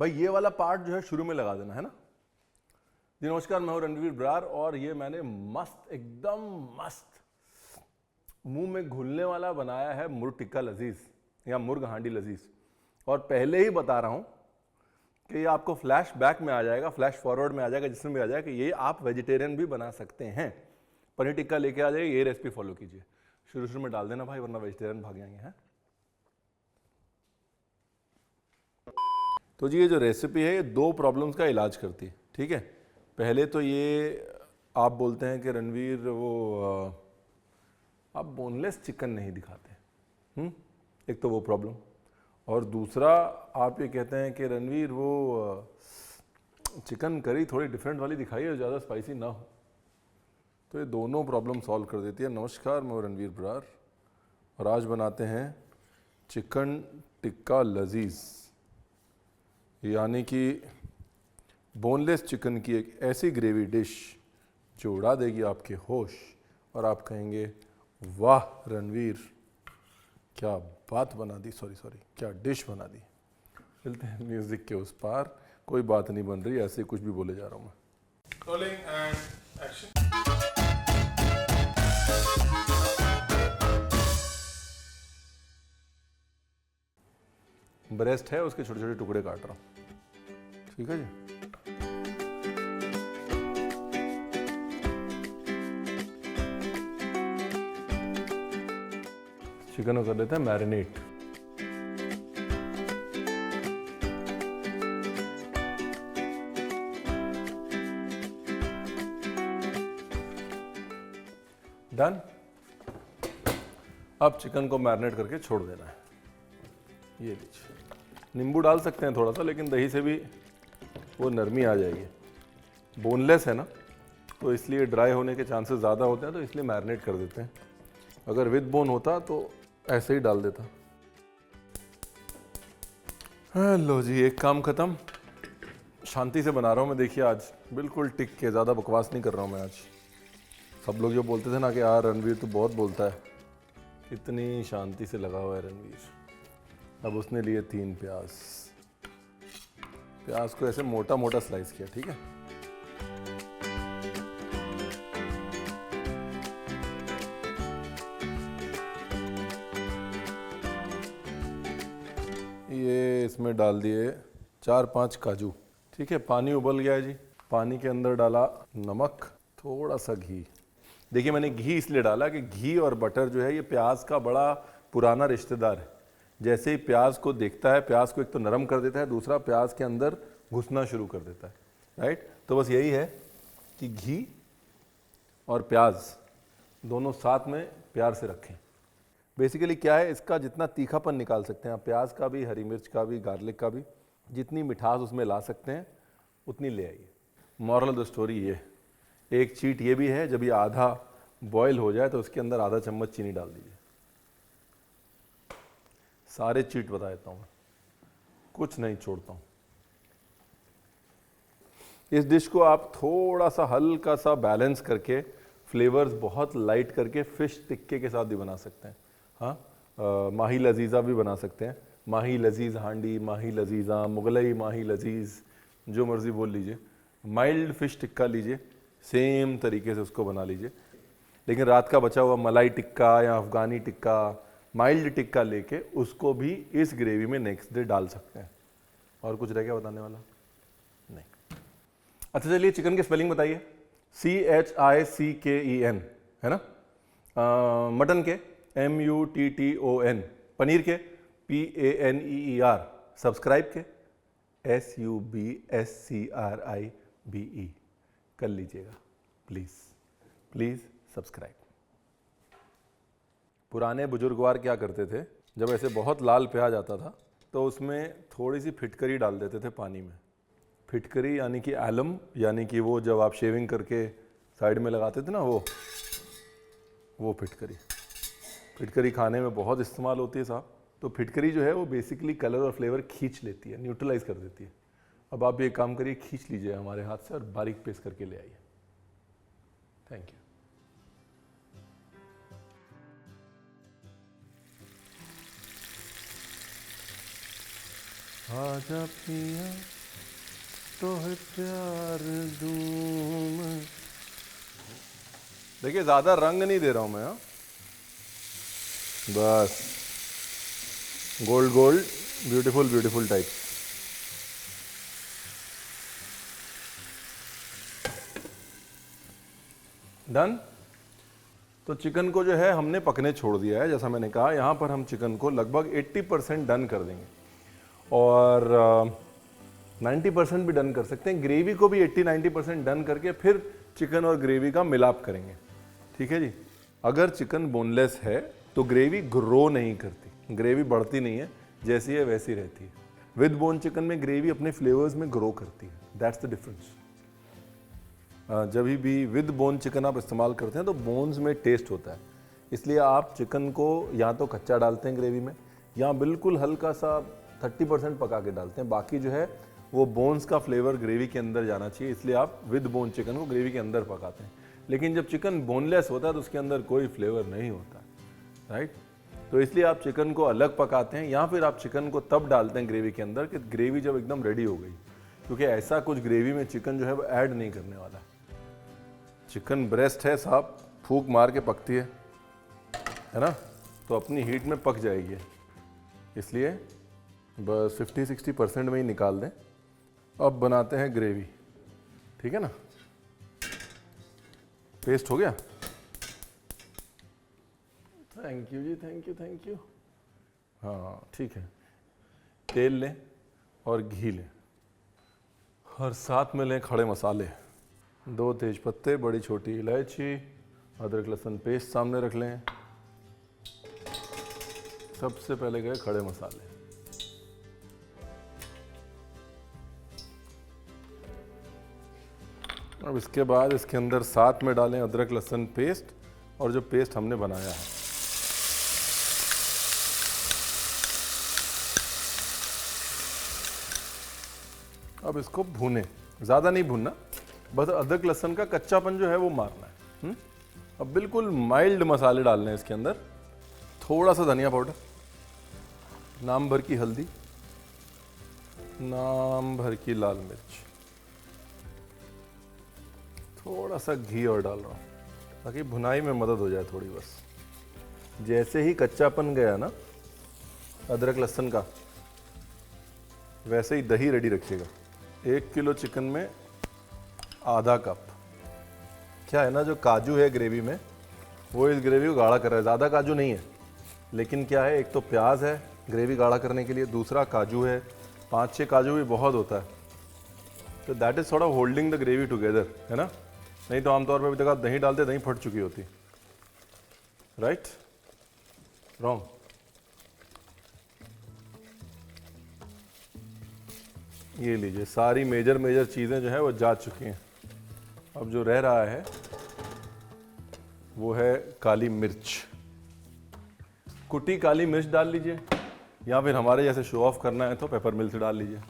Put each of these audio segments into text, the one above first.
भाई ये वाला पार्ट जो है शुरू में लगा देना है ना। जी नमस्कार, मैं हूं रणवीर बरार और ये मैंने मस्त एकदम मस्त मुंह में घुलने वाला बनाया है मुर्ग टिक्का लजीज या मुर्ग हांडी लजीज। और पहले ही बता रहा हूं कि ये आपको फ्लैश बैक में आ जाएगा, फ्लैश फॉरवर्ड में आ जाएगा, जिसमें भी आ जाएगा कि ये आप वेजिटेरियन भी बना सकते हैं। पनीर टिक्का लेके आ जाइए, ये रेसिपी फॉलो कीजिए। शुरू में डाल देना भाई, वरना वेजिटेरियन भाग जाएंगे हैं। तो जी ये जो रेसिपी है ये 2 प्रॉब्लम्स का इलाज करती है, ठीक है। पहले तो ये आप बोलते हैं कि रणवीर आप बोनलेस चिकन नहीं दिखाते, एक तो वो प्रॉब्लम, और दूसरा आप ये कहते हैं कि रणवीर वो चिकन करी थोड़ी डिफरेंट वाली दिखाइए और ज़्यादा स्पाइसी ना हो। तो ये दोनों प्रॉब्लम सॉल्व कर देती है। नमस्कार, मैं रणवीर बरार और आज बनाते हैं चिकन टिक्का लजीज, यानी कि बोनलेस चिकन की एक ऐसी ग्रेवी डिश जो उड़ा देगी आपके होश और आप कहेंगे वाह रणवीर क्या बात बना दी, सॉरी क्या डिश बना दी। चलते हैं म्यूजिक के उस पार, कोई बात नहीं बन रही, ऐसे कुछ भी बोले जा रहा हूँ मैं। Rolling and action. ब्रेस्ट है, उसके छोटे छोटे टुकड़े काट रहा हूँ, ठीक है जी। चिकन को कर लेते हैं मैरिनेट। डन। अब चिकन को मैरिनेट करके छोड़ देना है। ये लीजिए, नींबू डाल सकते हैं थोड़ा सा, लेकिन दही से भी वो नरमी आ जाएगी। बोनलेस है ना, तो इसलिए ड्राई होने के चांसेस ज़्यादा होते हैं, तो इसलिए मैरिनेट कर देते हैं। अगर विद बोन होता तो ऐसे ही डाल देता। लो जी, एक काम ख़त्म। शांति से बना रहा हूँ मैं, देखिए आज बिल्कुल टिक के, ज़्यादा बकवास नहीं कर रहा हूँ मैं आज। सब लोग जो बोलते थे ना कि यार रणवीर तो बहुत बोलता है, इतनी शांति से लगा हुआ है रणवीर। अब उसने लिए 3 प्याज को ऐसे मोटा मोटा स्लाइस किया, ठीक है। ये इसमें डाल दिए 4-5 काजू, ठीक है। पानी उबल गया है जी, पानी के अंदर डाला नमक, थोड़ा सा घी। देखिए मैंने घी इसलिए डाला कि घी और बटर जो है ये प्याज का बड़ा पुराना रिश्तेदार है। जैसे ही प्याज को देखता है, प्याज को एक तो नरम कर देता है, दूसरा प्याज के अंदर घुसना शुरू कर देता है, राइट। तो बस यही है कि घी और प्याज दोनों साथ में प्यार से रखें। बेसिकली क्या है, इसका जितना तीखापन निकाल सकते हैं आप, प्याज का भी, हरी मिर्च का भी, गार्लिक का भी, जितनी मिठास उसमें ला सकते हैं उतनी ले आइए। मॉरल ऑफ द स्टोरी ये, एक चीट ये भी है, जब ये आधा बॉयल हो जाए तो उसके अंदर आधा चम्मच चीनी डाल दीजिए। सारे चीट बता देता हूँ मैं, कुछ नहीं छोड़ता हूँ। इस डिश को आप थोड़ा सा हल्का सा बैलेंस करके, फ्लेवर्स बहुत लाइट करके फिश टिक्के के साथ भी बना सकते हैं। हाँ, माही लजीजा भी बना सकते हैं। माही लजीज हांडी, माही लजीजा, मुगलई माही लजीज, जो मर्जी बोल लीजिए। माइल्ड फिश टिक्का लीजिए, सेम तरीके से उसको बना लीजिए। लेकिन रात का बचा हुआ मलाई टिक्का या अफगानी टिक्का, माइल्ड टिक्का लेके उसको भी इस ग्रेवी में नेक्स्ट डे डाल सकते हैं। और कुछ रह गया बताने वाला? नहीं। अच्छा चलिए, चिकन की स्पेलिंग बताइए। CHICKEN है ना। मटन के MUTTON, पनीर के PANEER, सब्सक्राइब के SUBSCRIBE कर लीजिएगा प्लीज सब्सक्राइब। पुराने बुजुर्गवार क्या करते थे, जब ऐसे बहुत लाल प्याज आता था तो उसमें थोड़ी सी फिटकरी डाल देते थे पानी में। फिटकरी यानी कि एलम, यानी कि वो जब आप शेविंग करके साइड में लगाते थे ना, वो फिटकरी खाने में बहुत इस्तेमाल होती है साहब। तो फिटकरी जो है वो बेसिकली कलर और फ्लेवर खींच लेती है, न्यूट्रलाइज कर देती है। अब आप ये काम करिए, खींच लीजिए हमारे हाथ से और बारीक पेस्ट करके ले आइए। Thank you. आजा पिया तो है प्यार दूं मैं। देखिए ज्यादा रंग नहीं दे रहा हूं मैं, हाँ बस gold gold beautiful beautiful type. Done. तो चिकन को जो है हमने पकने छोड़ दिया है, जैसा मैंने कहा यहाँ पर हम चिकन को लगभग 80% डन कर देंगे और 90% भी डन कर सकते हैं। ग्रेवी को भी 80-90% डन करके फिर चिकन और ग्रेवी का मिलाप करेंगे। ठीक है जी। अगर चिकन बोनलेस है तो ग्रेवी ग्रो नहीं करती, ग्रेवी बढ़ती नहीं है, जैसी है वैसी रहती है। विद बोन चिकन में ग्रेवी अपने फ्लेवर्स में ग्रो करती है, दैट्स द डिफरेंस। जब भी विद बोन चिकन आप इस्तेमाल करते हैं तो बोन्स में टेस्ट होता है, इसलिए आप चिकन को या तो कच्चा डालते हैं ग्रेवी में या बिल्कुल हल्का सा 30% पका के डालते हैं, बाकी जो है वो बोन्स का फ्लेवर ग्रेवी के अंदर जाना चाहिए, इसलिए आप विद बोन चिकन को ग्रेवी के अंदर पकाते हैं। लेकिन जब चिकन बोनलेस होता है तो उसके अंदर कोई फ्लेवर नहीं होता, राइट। तो इसलिए आप चिकन को अलग पकाते हैं या फिर आप चिकन को तब डालते हैं ग्रेवी के अंदर कि ग्रेवी जब एकदम रेडी हो गई, क्योंकि ऐसा कुछ ग्रेवी में चिकन जो है वो ऐड नहीं करने वाला। चिकन ब्रेस्ट है साहब, फूंक मार के पकती है ना, तो अपनी हीट में पक जाएगी, इसलिए बस 50-60% में ही निकाल दें। अब बनाते हैं ग्रेवी, ठीक है ना। पेस्ट हो गया, थैंक यू जी, थैंक यू थैंक यू। हाँ ठीक है। तेल लें और घी लें और साथ में लें खड़े मसाले, 2 तेज पत्ते, बड़ी छोटी इलायची, अदरक लहसुन पेस्ट सामने रख लें। सबसे पहले गए खड़े मसाले, अब इसके बाद इसके अंदर साथ में डालें अदरक लहसुन पेस्ट और जो पेस्ट हमने बनाया है। अब इसको भूनें, ज़्यादा नहीं भूनना, बस अदरक लहसुन का कच्चापन जो है वो मारना है। अब बिल्कुल माइल्ड मसाले डालने हैं इसके अंदर, थोड़ा सा धनिया पाउडर, नाम भर की हल्दी, नाम भर की लाल मिर्च, थोड़ा सा घी और डाल रहा हूँ ताकि भुनाई में मदद हो जाए थोड़ी। बस जैसे ही कच्चापन गया ना अदरक लहसुन का, वैसे ही दही रेडी रखिएगा। 1 किलो चिकन में आधा कप। क्या है ना, जो काजू है ग्रेवी में वो इस ग्रेवी को गाढ़ा कर रहा है, ज़्यादा काजू नहीं है, लेकिन क्या है, एक तो प्याज है ग्रेवी गाढ़ा करने के लिए, दूसरा काजू है, 5-6 काजू भी बहुत होता है, तो that is sort of holding the gravy together, है ना। नहीं तो आमतौर पर अभी तक आप दही डालते, दही फट चुकी होती, राइट, रॉन्ग। ये लीजिए, सारी मेजर चीज़ें जो है वो जा चुकी हैं। अब जो रह रहा है वो है काली मिर्च, कुटी काली मिर्च डाल लीजिए, या फिर हमारे जैसे शो ऑफ करना है तो पेपर मिल्क डाल लीजिए।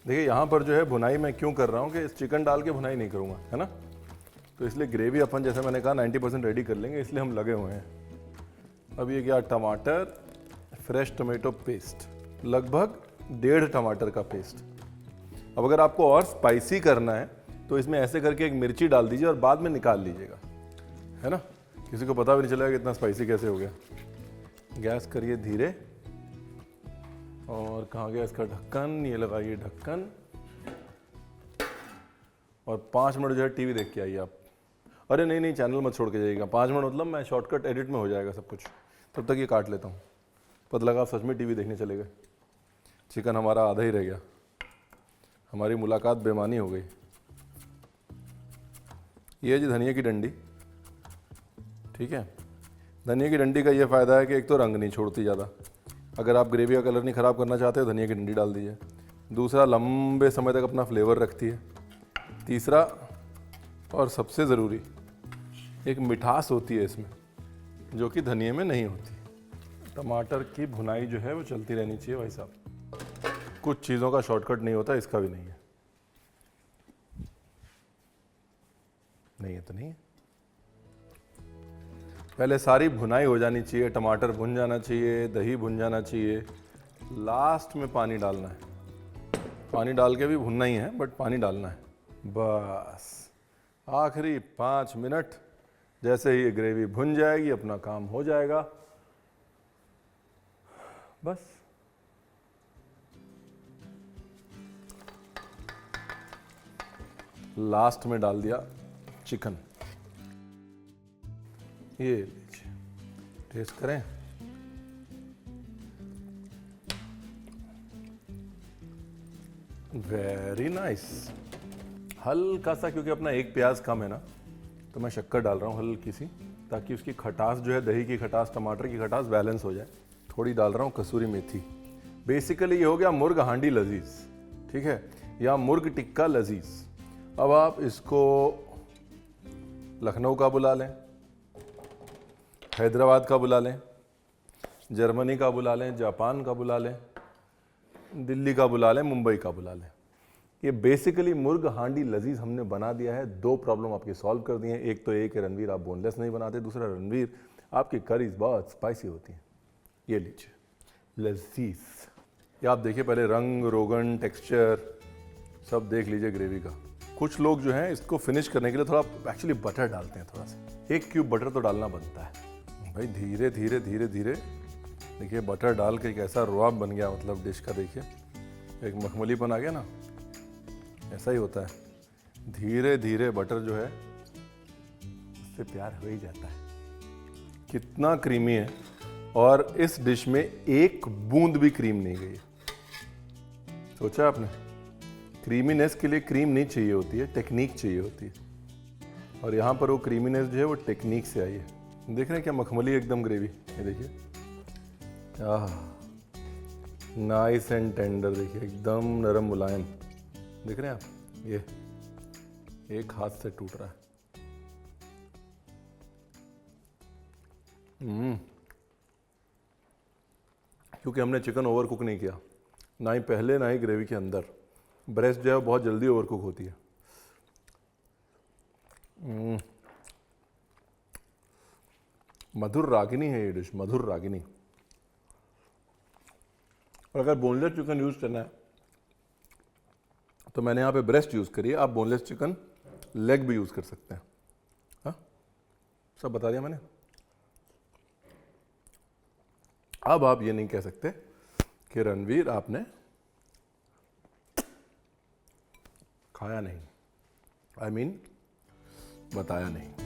देखिए यहाँ पर जो है भुनाई मैं क्यों कर रहा हूँ कि इस चिकन डाल के भुनाई नहीं करूँगा, है ना, तो इसलिए ग्रेवी अपन जैसे मैंने कहा 90% रेडी कर लेंगे, इसलिए हम लगे हुए हैं। अब ये क्या, टमाटर, फ्रेश टोमेटो पेस्ट, लगभग 1.5 टमाटर का पेस्ट। अब अगर आपको और स्पाइसी करना है तो इसमें ऐसे करके एक मिर्ची डाल दीजिए और बाद में निकाल लीजिएगा, है ना, किसी को पता भी नहीं चलेगा कि इतना स्पाइसी कैसे हो गया। गैस करिए धीरे, और कहाँ गया इसका ढक्कन, ये लगाइए ढक्कन, और 5 मिनट जो है टीवी देख के आइए आप। अरे नहीं नहीं, चैनल मत छोड़ के जाइएगा, 5 मिनट मतलब मैं शॉर्टकट एडिट में हो जाएगा सब कुछ, तब तक ये काट लेता हूँ। पता लगा आप सच में टीवी देखने चले गए, चिकन हमारा आधा ही रह गया, हमारी मुलाकात बेमानी हो गई। ये जी धनिया की डंडी, ठीक है। धनिया की डंडी का ये फ़ायदा है कि एक तो रंग नहीं छोड़ती ज़्यादा, अगर आप ग्रेवी का कलर नहीं ख़राब करना चाहते हो धनिया की डंडी डाल दीजिए। दूसरा, लंबे समय तक अपना फ्लेवर रखती है। तीसरा और सबसे ज़रूरी, एक मिठास होती है इसमें जो कि धनिया में नहीं होती। टमाटर की भुनाई जो है वो चलती रहनी चाहिए भाई साहब, कुछ चीज़ों का शॉर्टकट नहीं होता, इसका भी नहीं है। नहीं है तो नहीं है। पहले सारी भुनाई हो जानी चाहिए, टमाटर भुन जाना चाहिए, दही भुन जाना चाहिए, लास्ट में पानी डालना है। पानी डाल के भी भुनना ही है, बट पानी डालना है बस। आखिरी 5 मिनट, जैसे ही ये ग्रेवी भुन जाएगी अपना काम हो जाएगा बस। लास्ट में डाल दिया चिकन। ये लीजिए, टेस्ट करें। Very nice. हल्का सा, क्योंकि अपना एक प्याज कम है ना, तो मैं शक्कर डाल रहा हूँ हल्की सी, ताकि उसकी खटास जो है, दही की खटास, टमाटर की खटास बैलेंस हो जाए। थोड़ी डाल रहा हूँ कसूरी मेथी। बेसिकली ये हो गया मुर्ग हांडी लजीज, ठीक है, या मुर्ग टिक्का लजीज। अब आप इसको लखनऊ का बुला लें, हैदराबाद का बुला लें, जर्मनी का बुला लें, जापान का बुला लें, दिल्ली का बुला लें, मुंबई का बुला लें। ये बेसिकली मुर्ग हांडी लजीज हमने बना दिया है। 2 प्रॉब्लम आपकी सॉल्व कर दी हैं। एक तो एक है, रणवीर आप बोनलेस नहीं बनाते, दूसरा रणवीर आपकी करीज बहुत स्पाइसी होती हैं। ये लीजिए लजीज। ये आप देखिए, पहले रंग, रोगन, टेक्सचर सब देख लीजिए ग्रेवी का। कुछ लोग जो हैं इसको फिनिश करने के लिए थोड़ा एक्चुअली बटर डालते हैं, थोड़ा सा 1 क्यूब बटर तो डालना बनता है भाई। धीरे धीरे धीरे धीरे देखिए बटर डाल के कैसा रुआब बन गया, मतलब डिश का देखिए एक मखमलीपन आ गया ना। ऐसा ही होता है, धीरे धीरे बटर जो है उससे प्यार हो ही जाता है। कितना क्रीमी है, और इस डिश में 1 बूंद भी क्रीम नहीं गई। सोचा आपने? क्रीमीनेस के लिए क्रीम नहीं चाहिए होती है, टेक्निक चाहिए होती है, और यहाँ पर वो क्रीमीनेस जो है वो टेक्निक से आई है। देख रहे हैं क्या मखमली एकदम ग्रेवी, ये देखिए, आह नाइस एंड टेंडर, देखिए एकदम नरम मुलायम। देख रहे हैं आप, ये एक हाथ से टूट रहा है। क्योंकि हमने चिकन ओवर कुक नहीं किया, ना ही पहले ना ही ग्रेवी के अंदर। ब्रेस्ट जो है बहुत जल्दी ओवर कुक होती है। मधुर रागिनी है ये डिश, मधुर रागिनी। और अगर बोनलेस चिकन यूज करना है तो मैंने यहाँ पे ब्रेस्ट यूज करी है, आप बोनलेस चिकन लेग भी यूज कर सकते हैं। हाँ, सब बता दिया मैंने। अब आप ये नहीं कह सकते कि रणवीर आपने खाया नहीं, I mean, बताया नहीं।